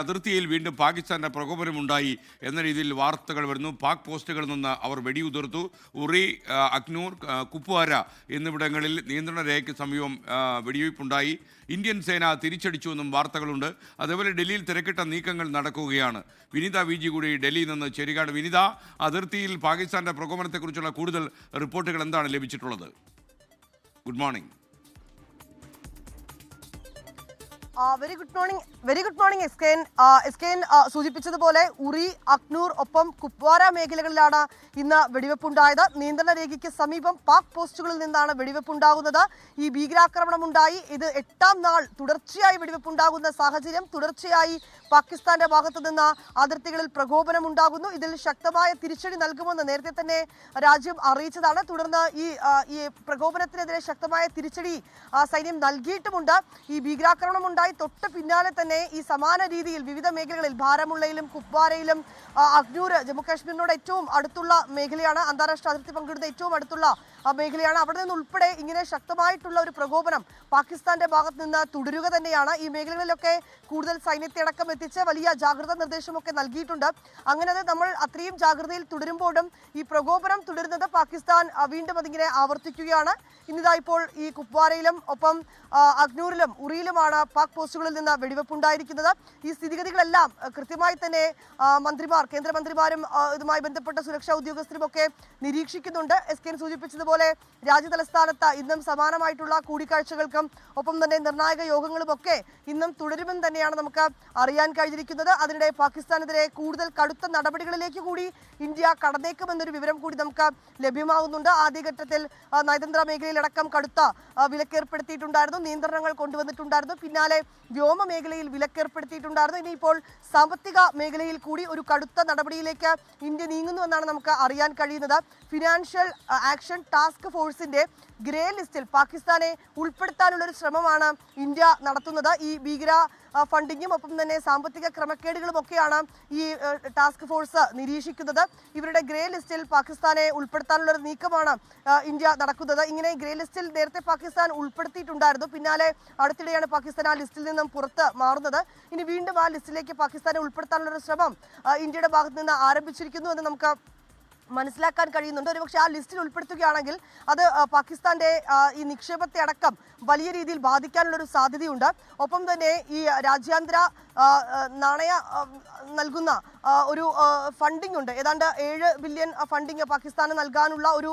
അതിർത്തിയിൽ വീണ്ടും പാകിസ്ഥാന്റെ പ്രകോപനമുണ്ടായി എന്ന രീതിയിൽ വാർത്തകൾ വരുന്നു. പാക് പോസ്റ്റുകളിൽ നിന്ന് അവർ വെടിയുതിർത്തു. ഉറി, അക്നൂർ, കുപ്വാര എന്നിവിടങ്ങളിൽ നിയന്ത്രണ രേഖയ്ക്ക് സമീപം വെടിവയ്പുണ്ടായി. ഇന്ത്യൻ സേന തിരിച്ചടിച്ചുവെന്നും വാർത്തകളുണ്ട്. അതേപോലെ ഡൽഹിയിൽ തിരക്കിട്ട നീക്കങ്ങൾ നടക്കുകയാണ്. വിനിത വി ജി കൂടി ഡൽഹിയിൽ നിന്ന് ചേരുകയാണ്. വിനിത, അതിർത്തിയിൽ പാകിസ്ഥാന്റെ പ്രകോപനത്തെക്കുറിച്ചുള്ള കൂടുതൽ റിപ്പോർട്ടുകൾ എന്താണ് ലഭിച്ചിട്ടുള്ളത്? Good morning. Very good morning എസ്കെൻ സൂചിപ്പിച്ചതുപോലെ ഉറി, അക്നൂർ ഒപ്പം കുപ്വാര മേഖലകളിലാണ് ഇന്ന് വെടിവെപ്പുണ്ടായത്. നിയന്ത്രണ രേഖയ്ക്ക് സമീപം പാക് പോസ്റ്റുകളിൽ നിന്നാണ് വെടിവെപ്പുണ്ടാകുന്നത്. ഈ ഭീകരാക്രമണമുണ്ടായി. ഇത് 8ാം നാൾ തുടർച്ചയായി വെടിവെപ്പുണ്ടാകുന്ന സാഹചര്യം. തുടർച്ചയായി പാകിസ്ഥാന്റെ ഭാഗത്തു നിന്ന് അതിർത്തികളിൽ പ്രകോപനമുണ്ടാകുന്നു. ഇതിൽ ശക്തമായ തിരിച്ചടി നൽകുമെന്ന് നേരത്തെ തന്നെ രാജ്യം അറിയിച്ചതാണ്. തുടർന്ന് ഈ പ്രകോപനത്തിനെതിരെ ശക്തമായ തിരിച്ചടി സൈന്യം നൽകിയിട്ടുമുണ്ട്. ഈ ഭീകരാക്രമണം ഉണ്ടായി തൊട്ട് പിന്നാലെ തന്നെ ഈ സമാന രീതിയിൽ വിവിധ മേഖലകളിൽ ബാരാമുള്ളയിലും കുപ്വാരയിലും അക്നൂർ ജമ്മുകാശ്മീരിനോട് ഏറ്റവും അടുത്തുള്ള മേഖലയാണ്, അന്താരാഷ്ട്ര അതിർത്തി പങ്കിടുന്ന ഏറ്റവും അടുത്തുള്ള മേഖലയാണ്. അവിടെ നിന്ന് ഉൾപ്പെടെ ഇങ്ങനെ ശക്തമായിട്ടുള്ള ഒരു പ്രകോപനം പാകിസ്ഥാന്റെ ഭാഗത്ത് നിന്ന് തുടരുക തന്നെയാണ്. ഈ മേഖലകളിലൊക്കെ കൂടുതൽ സൈന്യത്തെ അടക്കം എത്തിച്ച് വലിയ ജാഗ്രതാ നിർദ്ദേശമൊക്കെ നൽകിയിട്ടുണ്ട്. അങ്ങനെ നമ്മൾ അത്രയും ജാഗ്രതയിൽ തുടരുമ്പോഴും ഈ പ്രകോപനം തുടരുന്നത് പാകിസ്ഥാൻ വീണ്ടും അതിങ്ങനെ ആവർത്തിക്കുകയാണ്. ഇന്നിതാ ഇപ്പോൾ ഈ കുപ്വാരയിലും ഒപ്പം അഗ്നൂരിലും ഉറിയിലുമാണ് പാക് പോസ്റ്റുകളിൽ നിന്ന് വെടിവെപ്പുണ്ടായിരിക്കുന്നത്. ഈ സ്ഥിതിഗതികളെല്ലാം കൃത്യമായി തന്നെ കേന്ദ്രമന്ത്രിമാരും ഇതുമായി ബന്ധപ്പെട്ട സുരക്ഷാ ഉദ്യോഗസ്ഥരും ഒക്കെ നിരീക്ഷിക്കുന്നുണ്ട്. എസ്കെൻ സൂചിപ്പിച്ചതുപോലെ രാജ്യതലസ്ഥാനത്ത് ഇന്നും സമാനമായിട്ടുള്ള കൂടിക്കാഴ്ചകൾക്കും ഒപ്പം തന്നെ നിർണായക യോഗങ്ങളും ഒക്കെ ഇന്നും തുടരുമെന്ന് തന്നെയാണ് നമുക്ക് അറിയാൻ കഴിഞ്ഞിരിക്കുന്നത്. അതിനിടെ പാകിസ്ഥാനെതിരെ കൂടുതൽ കടുത്ത നടപടികളിലേക്ക് കൂടി ഇന്ത്യ കടന്നേക്കുമെന്നൊരു വിവരം കൂടി നമുക്ക് ലഭ്യമാകുന്നുണ്ട്. ആദ്യഘട്ടത്തിൽ നയതന്ത്ര മേഖലയിലടക്കം കടുത്ത വിലക്കേർപ്പെടുത്തിയിട്ടുണ്ടായിരുന്നു, നിയന്ത്രണങ്ങൾ കൊണ്ടുവന്നിട്ടുണ്ടായിരുന്നു. പിന്നാലെ വ്യോമ മേഖലയിൽ വിലക്കേർപ്പെടുത്തിയിട്ടുണ്ടായിരുന്നു. ഇനിയിപ്പോൾ സാമ്പത്തിക മേഖലയിൽ കൂടി ഒരു കടുത്ത നടപടിയിലേക്ക് ഇന്ത്യ നീങ്ങുന്നുവെന്നാണ് നമുക്ക് അറിയാൻ കഴിയുന്നത്. ഫിനാൻഷ്യൽ ആക്ഷൻ ടാസ്ക് ഫോഴ്സിന്റെ ഗ്രേ ലിസ്റ്റിൽ പാകിസ്ഥാനെ ഉൾപ്പെടുത്താനുള്ള ഒരു ശ്രമമാണ് ഇന്ത്യ നടത്തുന്നത്. ഈ ഭീകര ഫണ്ടിങ്ങും ഒപ്പം തന്നെ സാമ്പത്തിക ക്രമക്കേടുകളും ഒക്കെയാണ് ഈ ടാസ്ക് ഫോഴ്സ് നിരീക്ഷിക്കുന്നത്. ഇവരുടെ ഗ്രേ ലിസ്റ്റിൽ പാകിസ്ഥാനെ ഉൾപ്പെടുത്താനുള്ള ഒരു നീക്കമാണ് ഇന്ത്യ നടക്കുന്നത്. ഇങ്ങനെ ഗ്രേ ലിസ്റ്റിൽ നേരത്തെ പാകിസ്ഥാൻ ഉൾപ്പെടുത്തിയിട്ടുണ്ടായിരുന്നു. പിന്നാലെ അടുത്തിടെയാണ് പാകിസ്ഥാൻ ആ ലിസ്റ്റിൽ നിന്നും പുറത്ത് മാറുന്നത്. ഇനി വീണ്ടും ആ ലിസ്റ്റിലേക്ക് പാകിസ്ഥാനെ ഉൾപ്പെടുത്താനുള്ള ഒരു ശ്രമം ഇന്ത്യയുടെ ഭാഗത്ത് നിന്ന് ആരംഭിച്ചിരിക്കുന്നു എന്ന് നമുക്ക് മനസ്സിലാക്കാൻ കഴിയുന്നുണ്ട്. ഒരുപക്ഷെ ആ ലിസ്റ്റിൽ ഉൾപ്പെടുത്തുകയാണെങ്കിൽ അത് പാകിസ്ഥാന്റെ ഈ നിക്ഷേപത്തെ അടക്കം വലിയ രീതിയിൽ ബാധിക്കാനുള്ളൊരു സാധ്യതയുണ്ട്. ഒപ്പം തന്നെ ഈ രാജ്യാന്തര നാണയ നൽകുന്ന ഒരു ഫണ്ടിംഗ് ഉണ്ട്. ഏതാണ്ട് 7 ബില്യൺ ഫണ്ടിംഗ് പാകിസ്ഥാന് നൽകാനുള്ള ഒരു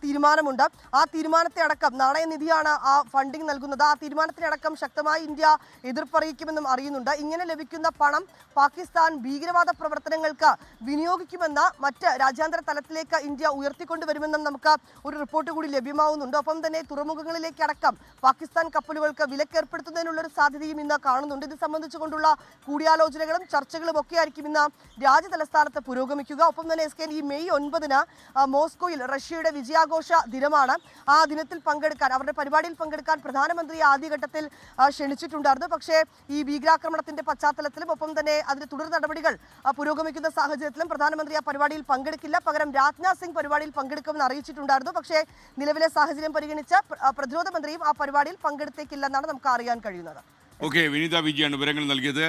തീരുമാനമുണ്ട്. ആ തീരുമാനത്തെ അടക്കം നാണയനിധിയാണ് ആ ഫണ്ടിംഗ് നൽകുന്നത്. ആ തീരുമാനത്തിനെ അടക്കം ശക്തമായി ഇന്ത്യ എതിർപ്പറിയിക്കുമെന്നും അറിയുന്നുണ്ട്. ഇങ്ങനെ ലഭിക്കുന്ന പണം പാകിസ്ഥാൻ ഭീകരവാദ പ്രവർത്തനങ്ങൾക്ക് വിനിയോഗിക്കുമെന്ന മറ്റ് രാജ്യാന്തര തലത്തിലേക്ക് ഇന്ത്യ ഉയർത്തിക്കൊണ്ടുവരുമെന്നും നമുക്ക് ഒരു റിപ്പോർട്ട് കൂടി ലഭ്യമാവുന്നുണ്ട്. ഒപ്പം തന്നെ തുറമുഖങ്ങളിലേക്ക് അടക്കം പാകിസ്ഥാൻ കപ്പലുകൾക്ക് വിലക്കേർപ്പെടുത്തുന്നതിനുള്ള ഒരു സാധ്യതയും ഇന്ന് കാണുന്നുണ്ട്. ഇത് സംബന്ധിച്ചുകൊണ്ടുള്ള കൂടിയാലോചനകളും ചർച്ചകളും ഒക്കെ ആയിരിക്കും ഇന്ന് രാജ്യതലസ്ഥാനത്ത് പുരോഗമിക്കുക. ഒപ്പം തന്നെ ഈ മെയ് 9-ന് മോസ്കോയിൽ റഷ്യയുടെ വിജയാഘോഷ ദിനമാണ്. ആ ദിനത്തിൽ പങ്കെടുക്കാൻ, അവരുടെ പരിപാടിയിൽ പങ്കെടുക്കാൻ പ്രധാനമന്ത്രി ആദ്യഘട്ടത്തിൽ ക്ഷണിച്ചിട്ടുണ്ടായിരുന്നു. പക്ഷേ ഈ ഭീകരാക്രമണത്തിന്റെ പശ്ചാത്തലത്തിലും ഒപ്പം തന്നെ അതിന്റെ തുടർ നടപടികൾ പുരോഗമിക്കുന്ന സാഹചര്യത്തിലും പ്രധാനമന്ത്രി ആ പരിപാടിയിൽ പങ്കെടുക്കില്ല. പകരം രാജ്നാഥ് സിംഗ് പരിപാടിയിൽ പങ്കെടുക്കുമെന്ന് അറിയിച്ചിട്ടുണ്ടായിരുന്നു. പക്ഷേ നിലവിലെ സാഹചര്യം പരിഗണിച്ച് പ്രതിരോധ മന്ത്രിയും ആ പരിപാടിയിൽ പങ്കെടുത്തേക്കില്ലെന്നാണ് നമുക്ക് അറിയാൻ കഴിയുന്നത്. ഓക്കെ, വിനീത വിജയാണ് വിവരങ്ങൾ നൽകിയത്.